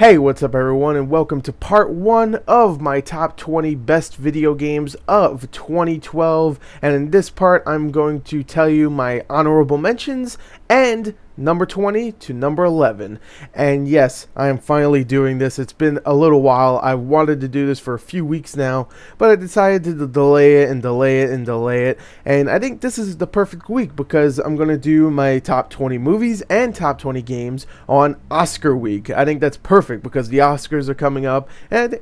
Hey, what's up everyone, and welcome to part 1 of my top 20 best video games of 2012. And in this part, I'm going to tell you my honorable mentions and number 20 to number 11. And yes, I am finally doing this. It's been a little while. I wanted to do this for a few weeks now, but I decided to delay it and delay it and delay it. And I think this is the perfect week because I'm going to do my top 20 movies and top 20 games on Oscar week. I think that's perfect because the Oscars are coming up, and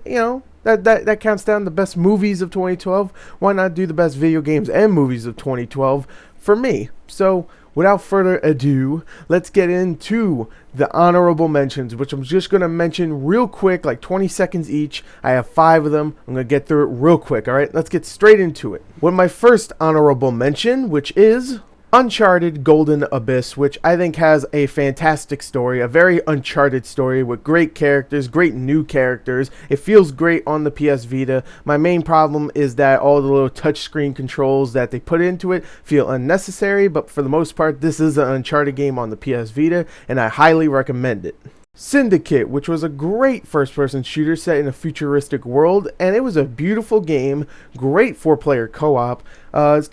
that counts down the best movies of 2012. Why not do the best video games and movies of 2012 for me? So without further ado, let's get into the honorable mentions, which I'm just going to mention real quick, like 20 seconds each. I have 5 of them. I'm going to get through it real quick. All right, let's get straight into it. With my first honorable mention, which is Uncharted Golden Abyss, which I think has a fantastic story, a very Uncharted story with great characters, great new characters. It feels great on the PS Vita. My main problem is that all the little touchscreen controls that they put into it feel unnecessary, but for the most part, this is an Uncharted game on the PS Vita, and I highly recommend it. Syndicate, which was a great first-person shooter set in a futuristic world, and it was a beautiful game, great 4-player co-op.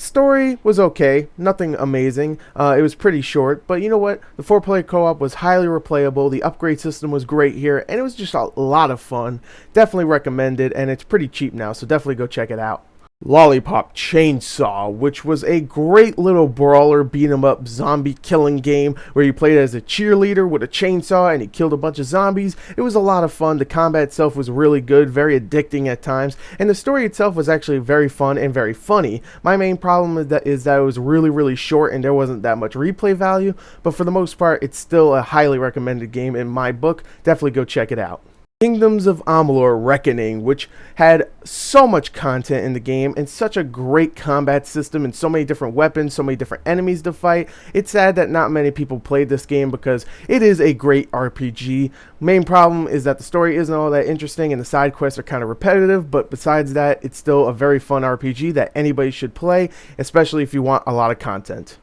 Story was okay, nothing amazing. It was pretty short, but you know what? The 4-player co-op was highly replayable, the upgrade system was great here, and it was just a lot of fun. Definitely recommend it, and it's pretty cheap now, so definitely go check it out. Lollipop Chainsaw, which was a great little brawler beat 'em up zombie killing game where you played as a cheerleader with a chainsaw and he killed a bunch of zombies. It was a lot of fun. The combat itself was really good, very addicting at times, and the story itself was actually very fun and very funny. My main problem is that it was really short and there wasn't that much replay value, but for the most part it's still a highly recommended game in my book. Definitely go check it out. Kingdoms of Amalur Reckoning, which had so much content in the game and such a great combat system and so many different weapons, so many different enemies to fight. It's sad that not many people played this game because it is a great RPG. Main problem is that the story isn't all that interesting and the side quests are kind of repetitive, but besides that, it's still a very fun RPG that anybody should play, especially if you want a lot of content.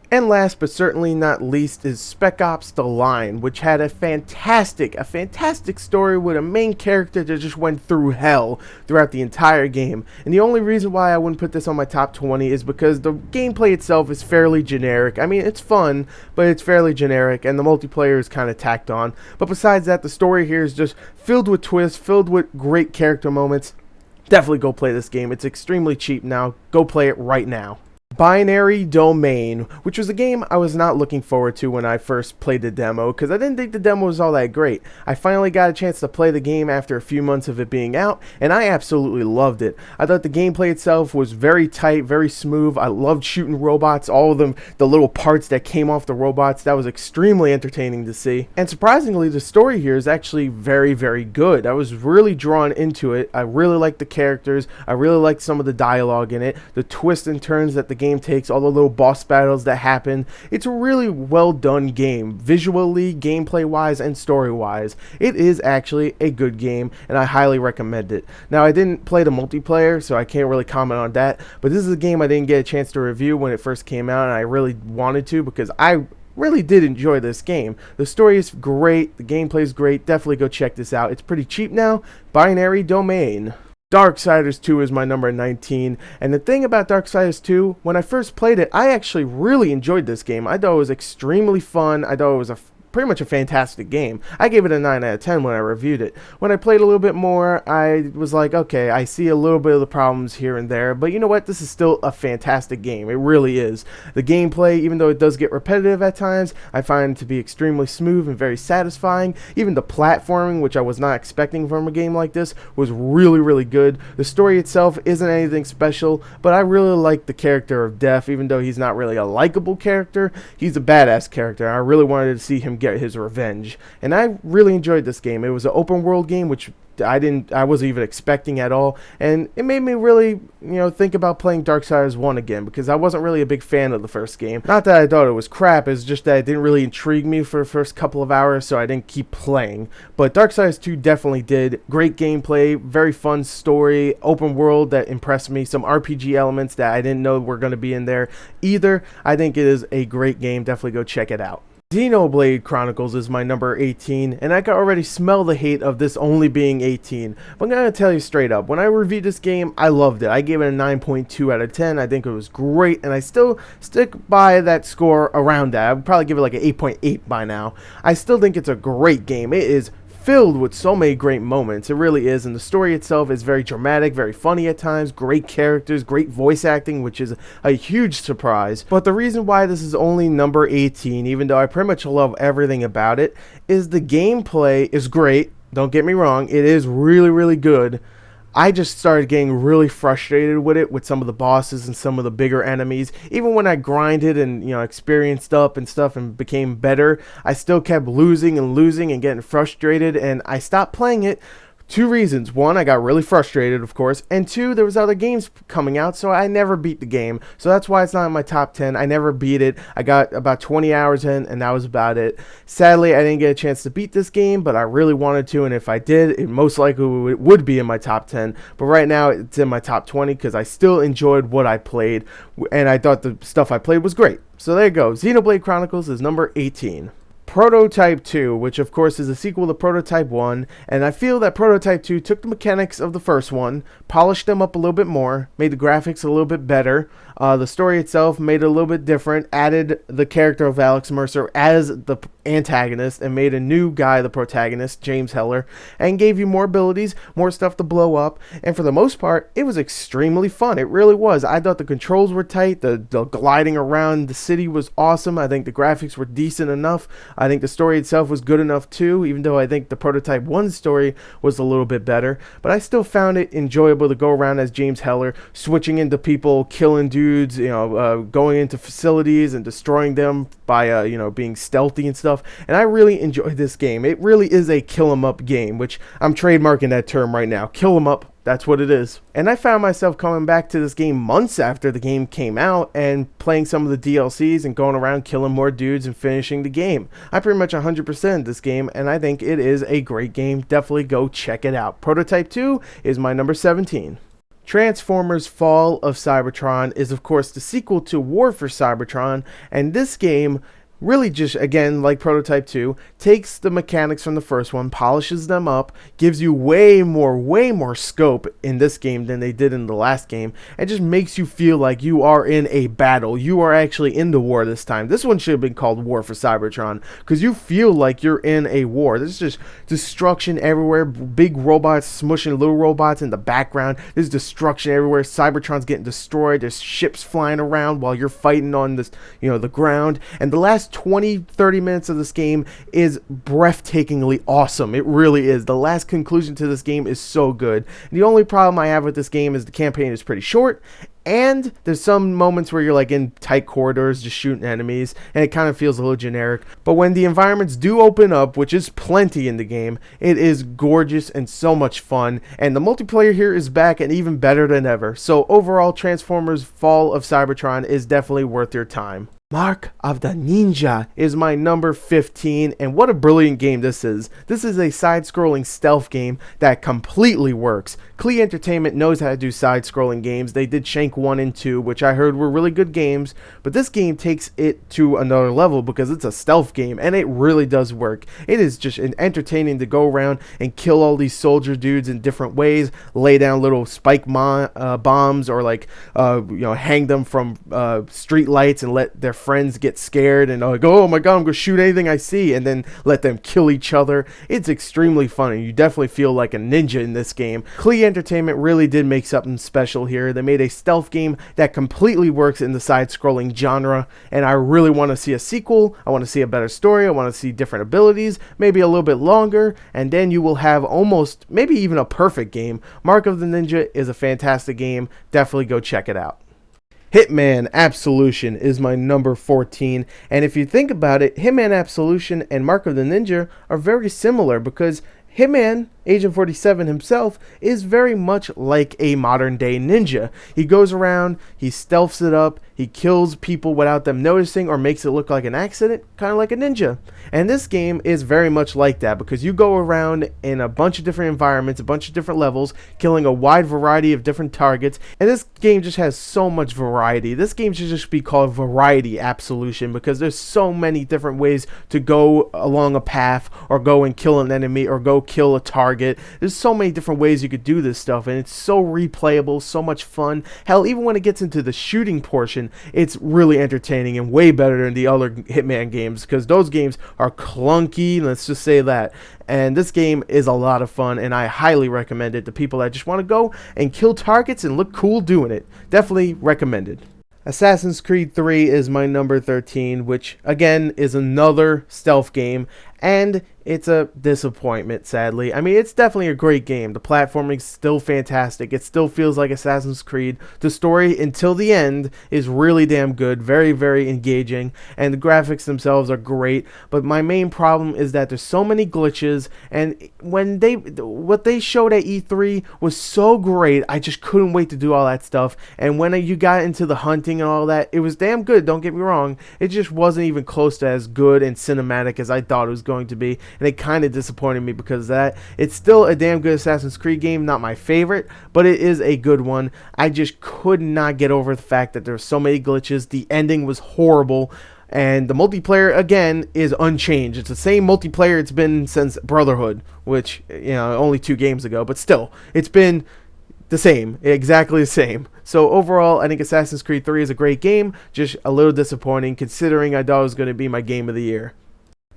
And last but certainly not least is Spec Ops: The Line, which had a fantastic story with a main character that just went through hell throughout the entire game. And the only reason why I wouldn't put this on my top 20 is because the gameplay itself is fairly generic. I mean, it's fun, but it's fairly generic, and the multiplayer is kind of tacked on. But besides that, the story here is just filled with twists, filled with great character moments. Definitely go play this game. It's extremely cheap now. Go play it right now. Binary Domain, which was a game I was not looking forward to when I first played the demo because I didn't think the demo was all that great. I finally got a chance to play the game after a few months of it being out, and I absolutely loved it. I thought the gameplay itself was very tight, very smooth. I loved shooting robots, all of them, the little parts that came off the robots. That was extremely entertaining to see. And surprisingly, the story here is actually very good. I was really drawn into it. I really liked the characters. I really liked some of the dialogue in it, the twists and turns that the game takes, all the little boss battles that happen. It's a really well done game, visually, gameplay wise, and story wise. It is actually a good game, and I highly recommend it. Now, I didn't play the multiplayer, so I can't really comment on that, but this is a game I didn't get a chance to review when it first came out, and I really wanted to because I really did enjoy this game. The story is great, the gameplay is great. Definitely go check this out. It's pretty cheap now. Binary Domain. Darksiders 2 is my number 19, and the thing about Darksiders 2, when I first played it, I actually really enjoyed this game. I thought it was extremely fun. I thought it was pretty much a fantastic game. I gave it a 9 out of 10 when I reviewed it. When I played a little bit more, I was like, okay, I see a little bit of the problems here and there, but you know what? This is still a fantastic game. It really is. The gameplay, even though it does get repetitive at times, I find it to be extremely smooth and very satisfying. Even the platforming, which I was not expecting from a game like this, was really good. The story itself isn't anything special, but I really like the character of Death. Even though he's not really a likable character, he's a badass character. I really wanted to see him get his revenge, and I really enjoyed this game. It was an open world game, which I wasn't even expecting at all, and it made me really, think about playing Darksiders 1 again, because I wasn't really a big fan of the first game. Not that I thought it was crap, it's just that it didn't really intrigue me for the first couple of hours, so I didn't keep playing. But Darksiders 2 definitely did. Great gameplay, very fun story, open world that impressed me, some RPG elements that I didn't know were going to be in there either. I think it is a great game. Definitely go check it out. Xenoblade Chronicles is my number 18, and I can already smell the hate of this only being 18. But I'm going to tell you straight up, when I reviewed this game, I loved it. I gave it a 9.2 out of 10. I think it was great, and I still stick by that score around that. I would probably give it like an 8.8 by now. I still think it's a great game. It is filled with so many great moments. It really is, and the story itself is very dramatic, very funny at times, great characters, great voice acting, which is a huge surprise. But the reason why this is only number 18, even though I pretty much love everything about it, is the gameplay is great. Don't get me wrong, it is really, really good. I just started getting really frustrated with it, with some of the bosses and some of the bigger enemies. Even when I grinded and, experienced up and stuff and became better, I still kept losing and losing and getting frustrated, and I stopped playing it. Two reasons. One, I got really frustrated, of course, and two, there was other games coming out, so I never beat the game. So that's why it's not in my top 10. I never beat it. I got about 20 hours in, and that was about it. Sadly, I didn't get a chance to beat this game, but I really wanted to, and if I did, it most likely would be in my top 10. But right now, it's in my top 20 because I still enjoyed what I played, and I thought the stuff I played was great. So there you go. Xenoblade Chronicles is number 18. Prototype 2, which of course is a sequel to Prototype 1, and I feel that Prototype 2 took the mechanics of the first one, polished them up a little bit more, made the graphics a little bit better, the story itself made it a little bit different, added the character of Alex Mercer as the antagonist, and made a new guy the protagonist, James Heller, and gave you more abilities, more stuff to blow up, and for the most part, it was extremely fun. It really was. I thought the controls were tight, the gliding around the city was awesome, I think the graphics were decent enough, I think the story itself was good enough too, even though I think the Prototype 1 story was a little bit better, but I still found it enjoyable to go around as James Heller, switching into people, killing dudes, going into facilities and destroying them by, being stealthy and stuff, and I really enjoyed this game. It really is a kill 'em up game, which I'm trademarking that term right now. Kill 'em up. That's what it is. And I found myself coming back to this game months after the game came out and playing some of the DLCs and going around killing more dudes and finishing the game. I pretty much 100% this game, and I think it is a great game. Definitely go check it out. Prototype 2 is my number 17. Transformers Fall of Cybertron is of course the sequel to War for Cybertron, and this game really just, again, like Prototype 2, takes the mechanics from the first one, polishes them up, gives you way more scope in this game than they did in the last game, and just makes you feel like you are in a battle. You are actually in the war this time. This one should have been called War for Cybertron, because you feel like you're in a war. There's just destruction everywhere, big robots smushing little robots in the background. There's destruction everywhere. Cybertron's getting destroyed. There's ships flying around while you're fighting on this, the ground. And the last 20-30 minutes of this game is breathtakingly awesome. It really is. The last conclusion to this game is so good. The only problem I have with this game is the campaign is pretty short, and there's some moments where you're like in tight corridors just shooting enemies, and it kind of feels a little generic. But when the environments do open up, which is plenty in the game, it is gorgeous and so much fun, and the multiplayer here is back and even better than ever. So overall, Transformers Fall of Cybertron is definitely worth your time. Mark of the Ninja is my number 15, and what a brilliant game this is. This is a side-scrolling stealth game that completely works. Klee Entertainment knows how to do side-scrolling games. They did Shank 1 and 2, which I heard were really good games, but this game takes it to another level because it's a stealth game, and it really does work. It is just entertaining to go around and kill all these soldier dudes in different ways, lay down little spike bombs, or like, hang them from street lights and let their friends get scared and like, oh my god, I'm gonna shoot anything I see, and then let them kill each other. It's extremely funny. You definitely feel like a ninja in this game. Klee Entertainment really did make something special here. They made a stealth game that completely works in the side-scrolling genre, and I really want to see a sequel. I want to see a better story. I want to see different abilities, maybe a little bit longer, and then you will have almost, maybe even a perfect game. Mark of the Ninja is a fantastic game. Definitely go check it out. Hitman Absolution is my number 14, and if you think about it, Hitman Absolution and Mark of the Ninja are very similar because Hitman, Agent 47 himself, is very much like a modern day ninja. He goes around, he stealths it up, he kills people without them noticing or makes it look like an accident, kind of like a ninja. And this game is very much like that because you go around in a bunch of different environments, a bunch of different levels, killing a wide variety of different targets. And this game just has so much variety. This game should just be called Variety Absolution because there's so many different ways to go along a path or go and kill an enemy or go kill a target. There's so many different ways you could do this stuff, and it's so replayable, so much fun. Hell, even when it gets into the shooting portion, it's really entertaining and way better than the other Hitman games because those games are clunky, let's just say that. And this game is a lot of fun, and I highly recommend it to people that just want to go and kill targets and look cool doing it. Definitely recommended. Assassin's Creed 3 is my number 13, which again is another stealth game, and it's a disappointment, sadly. I mean, it's definitely a great game. The platforming's still fantastic. It still feels like Assassin's Creed. The story, until the end, is really damn good. Very, very engaging. And the graphics themselves are great. But my main problem is that there's so many glitches. And what they showed at E3 was so great. I just couldn't wait to do all that stuff. And when you got into the hunting and all that, it was damn good. Don't get me wrong. It just wasn't even close to as good and cinematic as I thought it was going to be. And it kind of disappointed me because of that. It's still a damn good Assassin's Creed game, not my favorite, but it is a good one. I just could not get over the fact that there's so many glitches. The ending was horrible, and the multiplayer again is unchanged. It's the same multiplayer it's been since Brotherhood, which, you know, only 2 games ago, but still, it's been the same, exactly the same. So overall, I think Assassin's Creed 3 is a great game, just a little disappointing considering I thought it was going to be my game of the year.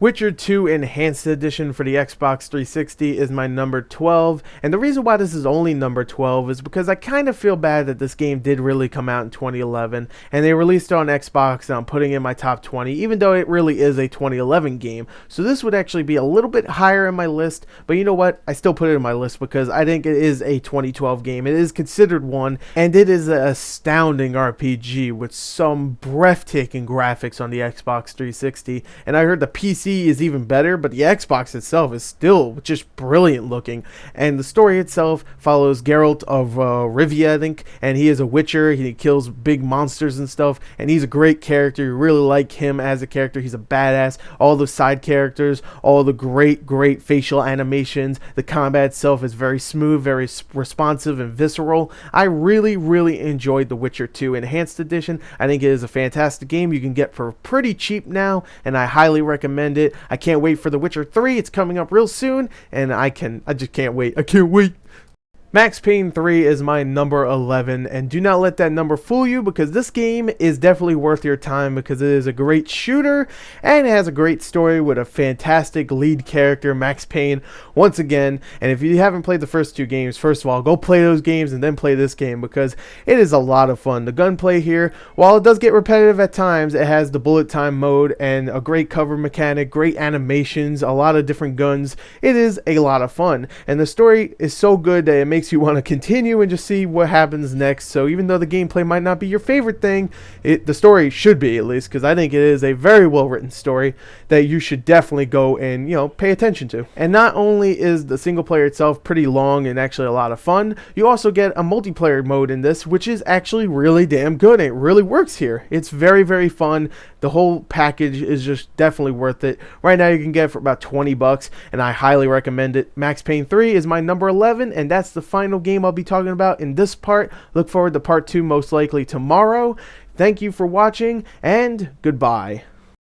Witcher 2 Enhanced Edition for the Xbox 360 is my number 12, and the reason why this is only number 12 is because I kind of feel bad that this game did really come out in 2011, and they released it on Xbox, and I'm putting it in my top 20, even though it really is a 2011 game. So this would actually be a little bit higher in my list, but you know what? I still put it in my list because I think it is a 2012 game. It is considered one, and it is an astounding RPG with some breathtaking graphics on the Xbox 360, and I heard the PC is even better, but the Xbox itself is still just brilliant looking. And the story itself follows Geralt of Rivia, I think, and he is a witcher. He kills big monsters and stuff, and he's a great character. You really like him as a character. He's a badass. All the side characters, all the great facial animations. The combat itself is very smooth, very responsive and visceral. I really enjoyed The Witcher 2 Enhanced Edition. I think it is a fantastic game you can get for pretty cheap now, and I highly recommend it. I can't wait for The Witcher 3. It's coming up real soon, and I just can't wait. I can't wait. Max Payne 3 is my number 11, and do not let that number fool you because this game is definitely worth your time because it is a great shooter and it has a great story with a fantastic lead character, Max Payne, once again. And if you haven't played the first 2 games, first of all, go play those games and then play this game because it is a lot of fun. The gunplay here, while it does get repetitive at times, it has the bullet time mode and a great cover mechanic, great animations, a lot of different guns. It is a lot of fun, and the story is so good that it makes you want to continue and just see what happens next. So even though the gameplay might not be your favorite thing, the story should be, at least, because I think it is a very well written story that you should definitely go and, you know, pay attention to. And not only is the single player itself pretty long and actually a lot of fun, you also get a multiplayer mode in this, which is actually really damn good. It really works here. It's very fun. The whole package is just definitely worth it. Right now you can get it for about $20, and I highly recommend it. Max Payne 3 is my number 11, and that's the final game I'll be talking about in this part. Look forward to part 2 most likely tomorrow. Thank you for watching, and goodbye.